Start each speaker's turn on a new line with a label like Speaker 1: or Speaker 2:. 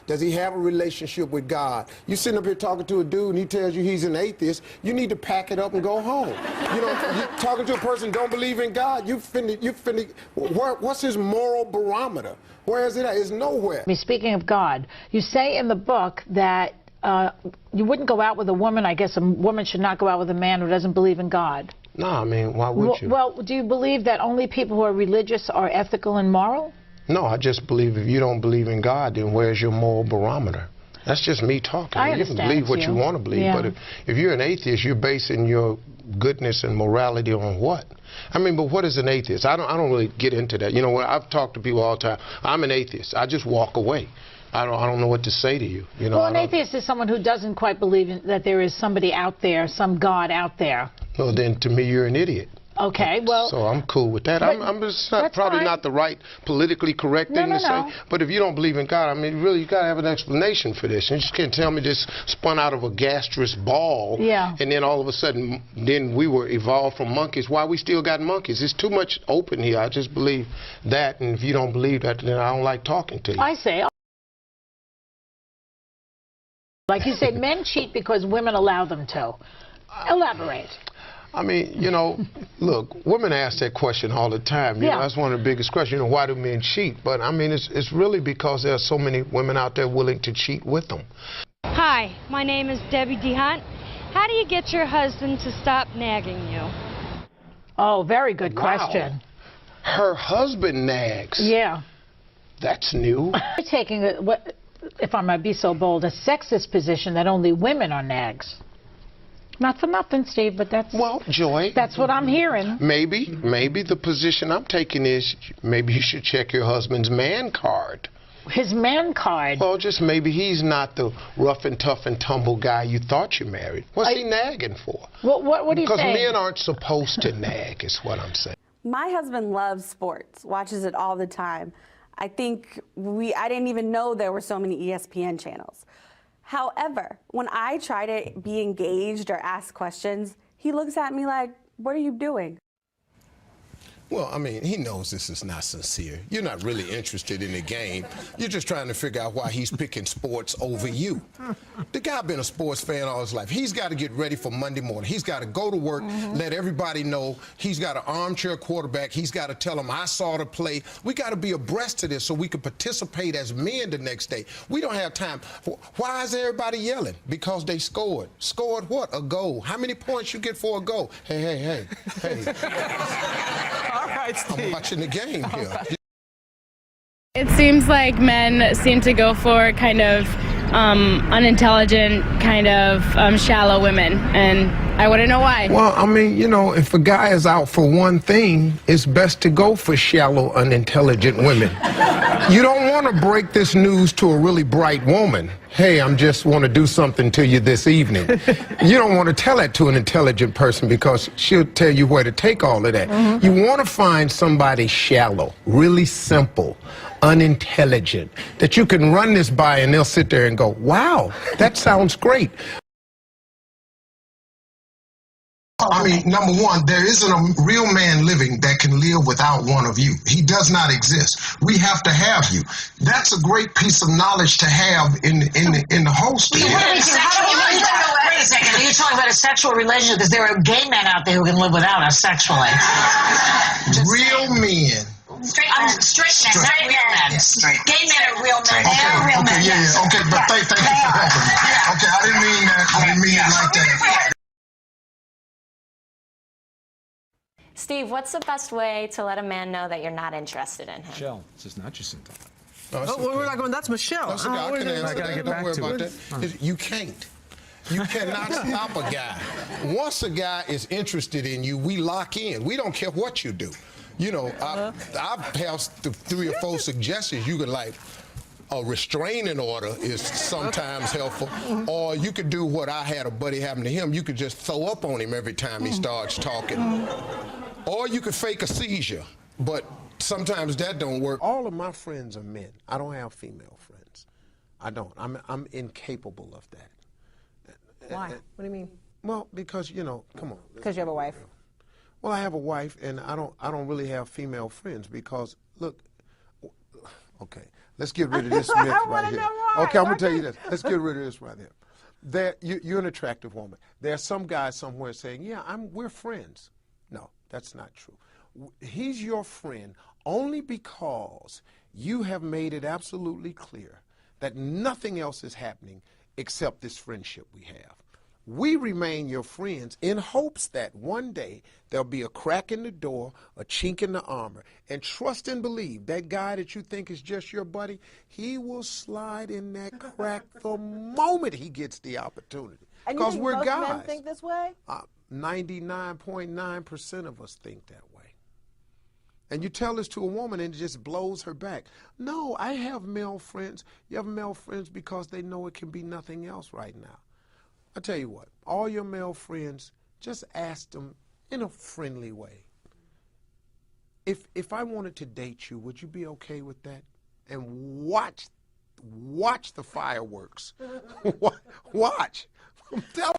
Speaker 1: Does he have a relationship with God? You sitting up here talking to a dude and he tells you he's an atheist, you need to pack it up and go home. You know, you talking to a person who don't believe in God, what's his moral barometer? Where is it at? It's nowhere.
Speaker 2: Speaking of God, you say in the book that you wouldn't go out with a woman. I guess a woman should not go out with a man who doesn't believe in God.
Speaker 1: No, I mean, why would you?
Speaker 2: Well, do you believe that only people who are religious are ethical and moral?
Speaker 1: No, I just believe if you don't believe in God, then where's your moral barometer? That's just me talking.
Speaker 2: I
Speaker 1: You can
Speaker 2: understand
Speaker 1: believe what you want to believe, but if you're an atheist, you're basing your goodness and morality on what? I mean, but what is an atheist? I don't really get into that. You know, when I've talked to people all the time, I'm an atheist. I just walk away. I don't know what to say to you. You know,
Speaker 2: well, an atheist is someone who doesn't quite believe that there is somebody out there, some God out there.
Speaker 1: Well, then to me, you're an idiot.
Speaker 2: Okay, well...
Speaker 1: So I'm cool with that. I'm just probably not the right politically correct thing to say. But if you don't believe in God, I mean, really, you got to have an explanation for this. You just can't tell me this spun out of a gastrous ball, and then all of a sudden, then we were evolved from monkeys. Why we still got monkeys? It's too much open here. I just believe that, and if you don't believe that, then I don't like talking to you.
Speaker 2: I say... Like you said, men cheat because women allow them to. Elaborate.
Speaker 1: I mean, you know, look, women ask that question all the time. You know, that's one of the biggest questions. You know, why do men cheat? But, I mean, it's really because there are so many women out there willing to cheat with them.
Speaker 3: Hi, my name is Debbie DeHunt. How do you get your husband to stop nagging you?
Speaker 2: Oh, very good question.
Speaker 1: Her husband nags?
Speaker 2: Yeah.
Speaker 1: That's new.
Speaker 2: You're taking, if I might be so bold, a sexist position that only women are nags. Not for nothing, Steve, but that's...
Speaker 1: Well, Joy...
Speaker 2: That's what I'm hearing.
Speaker 1: Maybe the position I'm taking is maybe you should check your husband's man card.
Speaker 2: His man card?
Speaker 1: Well, just maybe he's not the rough and tough and tumble guy you thought you married. What's he nagging for?
Speaker 2: What are you saying?
Speaker 1: Because men aren't supposed to nag, is what I'm saying.
Speaker 4: My husband loves sports, watches it all the time. I think I didn't even know there were so many ESPN channels. However, when I try to be engaged or ask questions, he looks at me like, what are you doing?
Speaker 1: Well, I mean, he knows this is not sincere. You're not really interested in the game. You're just trying to figure out why he's picking sports over you. The guy been a sports fan all his life. He's got to get ready for Monday morning. He's got to go to work, let everybody know. He's got an armchair quarterback. He's got to tell them, I saw the play. We got to be abreast of this so we can participate as men the next day. We don't have time. Why is everybody yelling? Because they scored. Scored what? A goal. How many points you get for a goal? Hey.
Speaker 5: All right, Steve.
Speaker 1: I'm watching the game here.
Speaker 6: It seems like men seem to go for kind of unintelligent, kind of shallow women, and I want to know why.
Speaker 1: Well, I mean, you know, if a guy is out for one thing, it's best to go for shallow, unintelligent women. You don't want to break this news to a really bright woman. Hey, I'm just want to do something to you this evening. You don't want to tell that to an intelligent person because she'll tell you where to take all of that. You want to find somebody shallow, really simple, unintelligent, that you can run this by and they'll sit there and go, wow, that sounds great. I mean, number one, there isn't a real man living that can live without one of you. He does not exist. We have to have you. That's a great piece of knowledge to have in the holster.
Speaker 7: Wait a second. Are you talking about a sexual relationship? Because there are gay men out there who can live without us sexually.
Speaker 1: Real men.
Speaker 7: Straight men, not real men.
Speaker 1: Straight.
Speaker 7: Gay men are real men. They are real men.
Speaker 1: Okay, but thank you for helping me. Okay, I didn't mean that. I didn't mean it like that.
Speaker 8: Steve, what's the best way to let a man know that you're not interested in him?
Speaker 5: Michelle, this is not Jacinta.
Speaker 9: We're not going, that's Michelle.
Speaker 1: That's okay. I can answer that. Don't worry about that. You can't. You cannot stop a guy. Once a guy is interested in you, we lock in. We don't care what you do. You know, I've had 3 or 4 suggestions. You could like, a restraining order is sometimes helpful, or you could do what I had a buddy happen to him. You could just throw up on him every time he starts talking. Or you could fake a seizure, but sometimes that don't work. All of my friends are men. I don't have female friends. I don't. I'm incapable of that.
Speaker 4: Why? What do you mean?
Speaker 1: Well, because, you know, come on.
Speaker 4: Because you have a wife.
Speaker 1: Well, I have a wife, and I don't really have female friends because, look, okay,
Speaker 10: Let's get rid of this myth right here. Okay, I'm going to tell you this. Let's get rid of this right here. You're an attractive woman. There's some guy somewhere saying, yeah, we're friends. No, that's not true. He's your friend only because you have made it absolutely clear that nothing else is happening except this friendship we have. We remain your friends in hopes that one day there'll be a crack in the door, a chink in the armor, and trust and believe that guy that you think is just your buddy, he will slide in that crack the moment he gets the opportunity. Because we're
Speaker 9: most
Speaker 10: guys.
Speaker 9: Men think this way?
Speaker 10: 99.9% of us think that way. And you tell this to a woman and it just blows her back. No, I have male friends. You have male friends because they know it can be nothing else right now. I tell you what, all your male friends, just ask them in a friendly way. If I wanted to date you, would you be okay with that? And watch the fireworks. Watch. I'm telling